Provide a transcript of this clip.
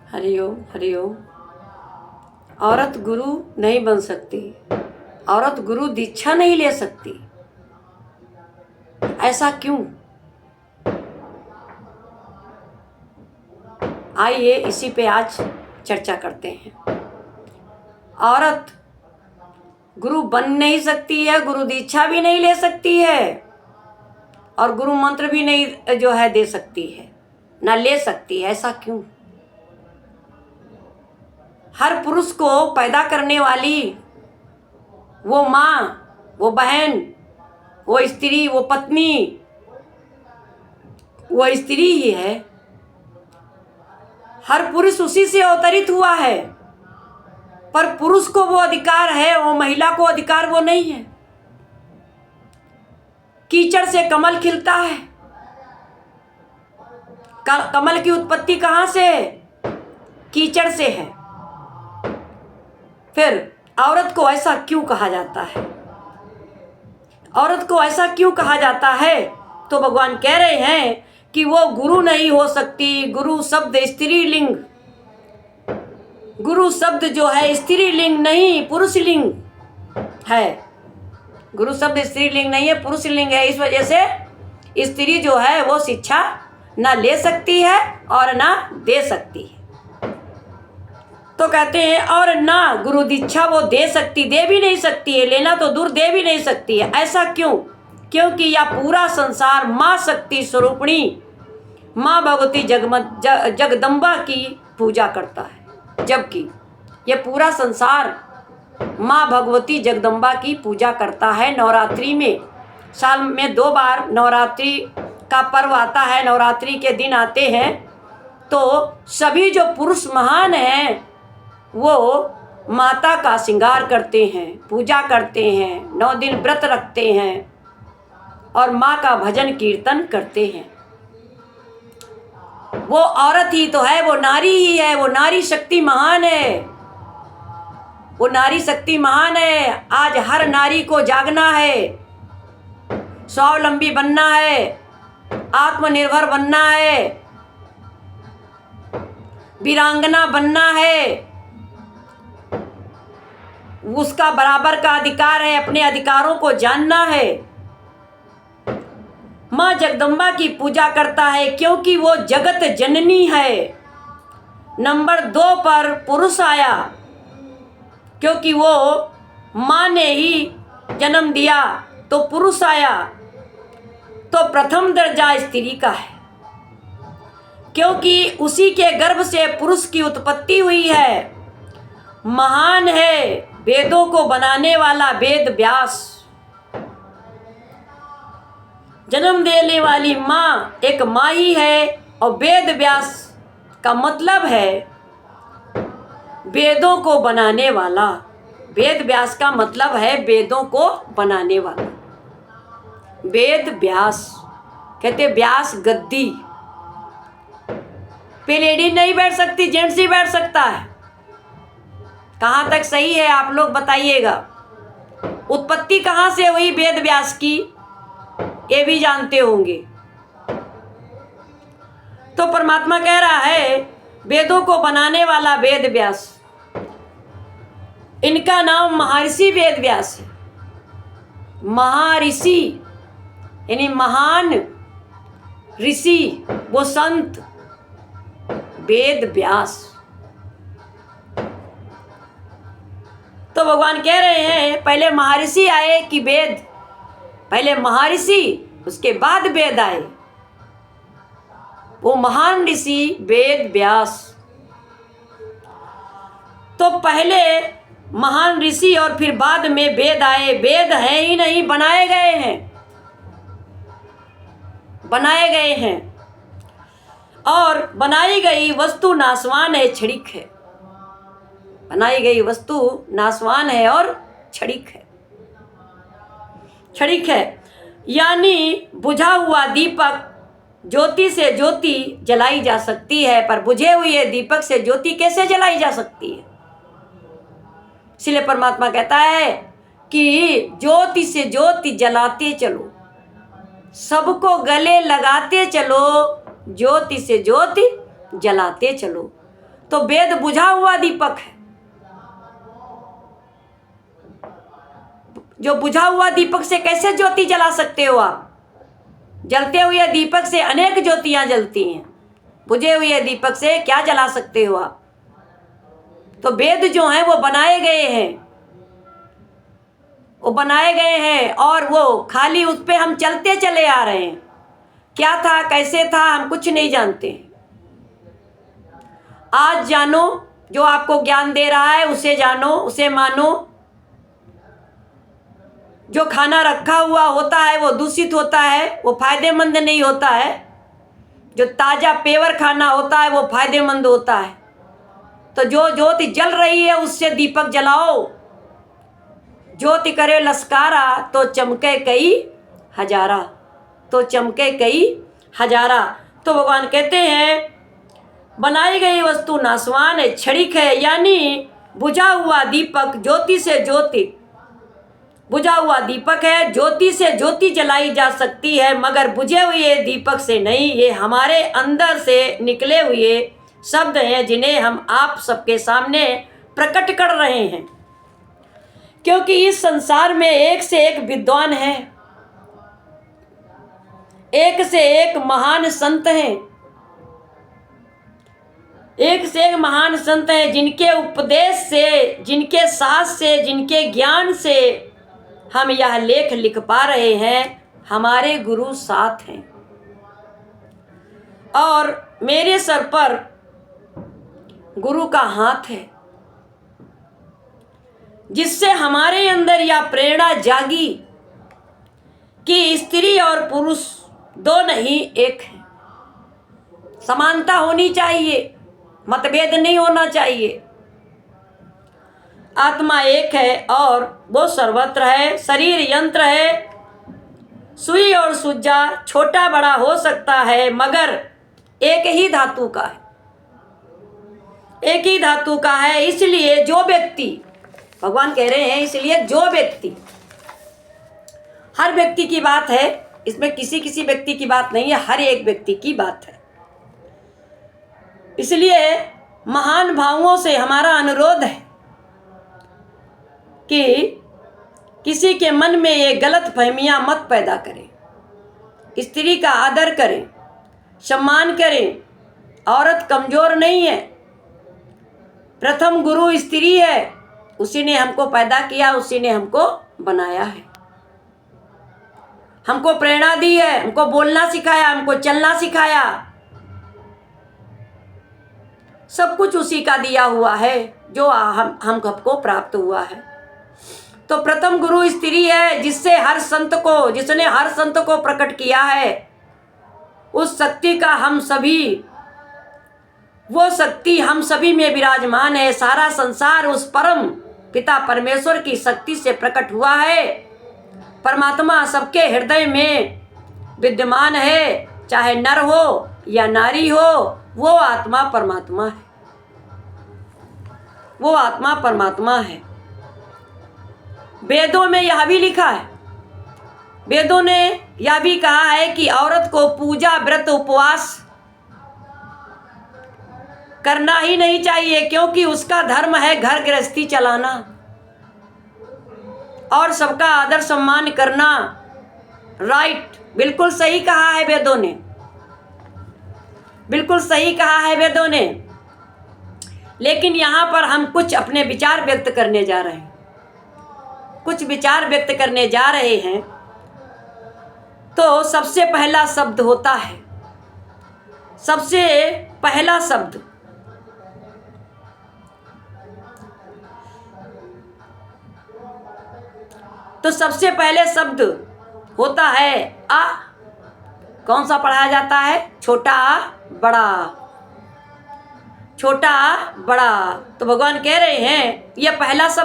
हरिओम हरिओम। औरत गुरु नहीं बन सकती, औरत गुरु दीक्षा नहीं ले सकती, ऐसा क्यों? आइए इसी पे आज चर्चा करते हैं। औरत गुरु बन नहीं सकती है, गुरु दीक्षा भी नहीं ले सकती है और गुरु मंत्र भी नहीं जो है दे सकती है, ना ले सकती है। ऐसा क्यों? हर पुरुष को पैदा करने वाली वो माँ, वो बहन, वो स्त्री, वो पत्नी, वो स्त्री ही है। हर पुरुष उसी से अवतरित हुआ है, पर पुरुष को वो अधिकार है, वो महिला को अधिकार वो नहीं है। कीचड़ से कमल खिलता है। कमल की उत्पत्ति कहाँ से है? कीचड़ से है। फिर औरत को ऐसा क्यों कहा जाता है? औरत को ऐसा क्यों कहा जाता है? तो भगवान कह रहे हैं कि वो गुरु नहीं हो सकती। गुरु शब्द स्त्रीलिंग, गुरु शब्द जो है स्त्रीलिंग नहीं पुरुष लिंग है। गुरु शब्द स्त्रीलिंग नहीं है, पुरुष लिंग है। इस वजह से स्त्री जो है वो शिक्षा ना ले सकती है और ना दे सकती है। तो कहते हैं और ना गुरु दीक्षा वो दे सकती, दे भी नहीं सकती है, लेना तो दूर दे भी नहीं सकती है। ऐसा क्यों? क्योंकि यह पूरा संसार माँ शक्ति स्वरूपिणी माँ भगवती जगदम्बा की पूजा करता है, जबकि यह पूरा संसार माँ भगवती जगदम्बा की पूजा करता है। नवरात्रि में साल में 2 बार नवरात्रि का पर्व आता है, नवरात्रि के दिन आते हैं, तो सभी जो पुरुष महान हैं वो माता का श्रृंगार करते हैं, पूजा करते हैं, 9 दिन व्रत रखते हैं और माँ का भजन कीर्तन करते हैं। वो औरत ही तो है, वो नारी ही है, वो नारी शक्ति महान है, वो नारी शक्ति महान है। आज हर नारी को जागना है, स्वावलंबी बनना है, आत्मनिर्भर बनना है, वीरांगना बनना है। उसका बराबर का अधिकार है, अपने अधिकारों को जानना है। माँ जगदम्बा की पूजा करता है क्योंकि वो जगत जननी है। नंबर 2 पर पुरुष आया क्योंकि वो माँ ने ही जन्म दिया, तो पुरुष आया। तो प्रथम दर्जा स्त्री का है क्योंकि उसी के गर्भ से पुरुष की उत्पत्ति हुई है। महान है वेदों को बनाने वाला वेद व्यास। जन्म देने वाली माँ एक माँ ही है और वेद व्यास का मतलब है वेदों को बनाने वाला। वेद व्यास का मतलब है वेदों को बनाने वाला। वेद व्यास कहते व्यास गद्दी पे लेडी नहीं बैठ सकती, जेंट्स ही बैठ सकता है। कहाँ तक सही है आप लोग बताइएगा। उत्पत्ति कहाँ से हुई वेद व्यास की, ये भी जानते होंगे। तो परमात्मा कह रहा है वेदों को बनाने वाला वेद व्यास, इनका नाम महर्षि वेद व्यास है। महर्षि यानी महान ऋषि, वो संत वेद व्यास। तो भगवान कह रहे हैं पहले महर्षि आए कि वेद, पहले महर्षि उसके बाद वेद आए। वो महान ऋषि वेद व्यास। तो पहले महान ऋषि और फिर बाद में वेद आए। वेद है ही नहीं, बनाए गए हैं, बनाए गए हैं। और बनाई गई वस्तु नाशवान है, क्षणिक है। बनाई गई वस्तु नाशवान है और क्षणिक है, क्षणिक है। यानी बुझा हुआ दीपक ज्योति से ज्योति जलाई जा सकती है, पर बुझे हुए दीपक से ज्योति कैसे जलाई जा सकती है? इसलिए परमात्मा कहता है कि ज्योति से ज्योति जलाते चलो, सबको गले लगाते चलो, ज्योति से ज्योति जलाते चलो। तो वेद बुझा हुआ दीपक है। जो बुझा हुआ दीपक से कैसे ज्योति जला सकते हो आप? जलते हुए दीपक से अनेक ज्योतियां जलती हैं, बुझे हुए दीपक से क्या जला सकते हो आप? तो वेद जो हैं वो बनाए गए हैं और वो खाली उस पे हम चलते चले आ रहे हैं। क्या था, कैसे था, हम कुछ नहीं जानते। आज जानो, जो आपको ज्ञान दे रहा है उसे जानो, उसे मानो। जो खाना रखा हुआ होता है वो दूषित होता है, वो फायदेमंद नहीं होता है। जो ताज़ा पेवर खाना होता है वो फायदेमंद होता है। तो जो ज्योति जल रही है उससे दीपक जलाओ। ज्योति करे लस्कारा तो चमके कई हजारा, तो चमके कई हजारा। तो भगवान कहते हैं बनाई गई वस्तु नासवान है, क्षणिक है, यानी बुझा हुआ दीपक ज्योति से ज्योति, बुझा हुआ दीपक है, ज्योति से ज्योति जलाई जा सकती है मगर बुझे हुए दीपक से नहीं। ये हमारे अंदर से निकले हुए शब्द हैं जिन्हें हम आप सबके सामने प्रकट कर रहे हैं। क्योंकि इस संसार में एक से एक विद्वान है, एक से एक महान संत हैं, एक से एक महान संत हैं जिनके उपदेश से, जिनके साथ से, जिनके ज्ञान से हम यह लेख लिख पा रहे हैं। हमारे गुरु साथ हैं और मेरे सर पर गुरु का हाथ है, जिससे हमारे अंदर यह प्रेरणा जागी कि स्त्री और पुरुष दो नहीं एक है। समानता होनी चाहिए, मतभेद नहीं होना चाहिए। आत्मा एक है और वो सर्वत्र है। शरीर यंत्र है, सुई और सुज्जा छोटा बड़ा हो सकता है मगर एक ही धातु का है, एक ही धातु का है। इसलिए जो व्यक्ति, भगवान कह रहे हैं, इसलिए जो व्यक्ति, हर व्यक्ति की बात है, इसमें किसी व्यक्ति की बात नहीं है, हर एक व्यक्ति की बात है। इसलिए महान भावों से हमारा अनुरोध है कि किसी के मन में ये गलत फहमियाँ मत पैदा करें। स्त्री का आदर करें, सम्मान करें। औरत कमज़ोर नहीं है, प्रथम गुरु स्त्री है। उसी ने हमको पैदा किया, उसी ने हमको बनाया है, हमको प्रेरणा दी है, हमको बोलना सिखाया, हमको चलना सिखाया। सब कुछ उसी का दिया हुआ है जो हम सबको प्राप्त हुआ है। तो प्रथम गुरु स्त्री है, जिससे हर संत को, जिसने हर संत को प्रकट किया है। उस शक्ति का हम सभी, वो शक्ति हम सभी में विराजमान है। सारा संसार उस परम पिता परमेश्वर की शक्ति से प्रकट हुआ है। परमात्मा सबके हृदय में विद्यमान है, चाहे नर हो या नारी हो, वो आत्मा परमात्मा है, वो आत्मा परमात्मा है। वेदों में यह भी लिखा है, वेदों ने यह भी कहा है कि औरत को पूजा व्रत उपवास करना ही नहीं चाहिए, क्योंकि उसका धर्म है घर गृहस्थी चलाना और सबका आदर सम्मान करना। राइट, बिल्कुल सही कहा है वेदों ने, बिल्कुल सही कहा है वेदों ने। लेकिन यहाँ पर हम कुछ अपने विचार व्यक्त करने जा रहे हैं, कुछ विचार व्यक्त करने जा रहे हैं। तो सबसे पहला शब्द होता है, सबसे पहला शब्द तो सबसे पहले शब्द होता है आ। कौन सा पढ़ाया जाता है? छोटा आ बड़ा, छोटा आ बड़ा। तो भगवान कह रहे हैं यह पहला शब्द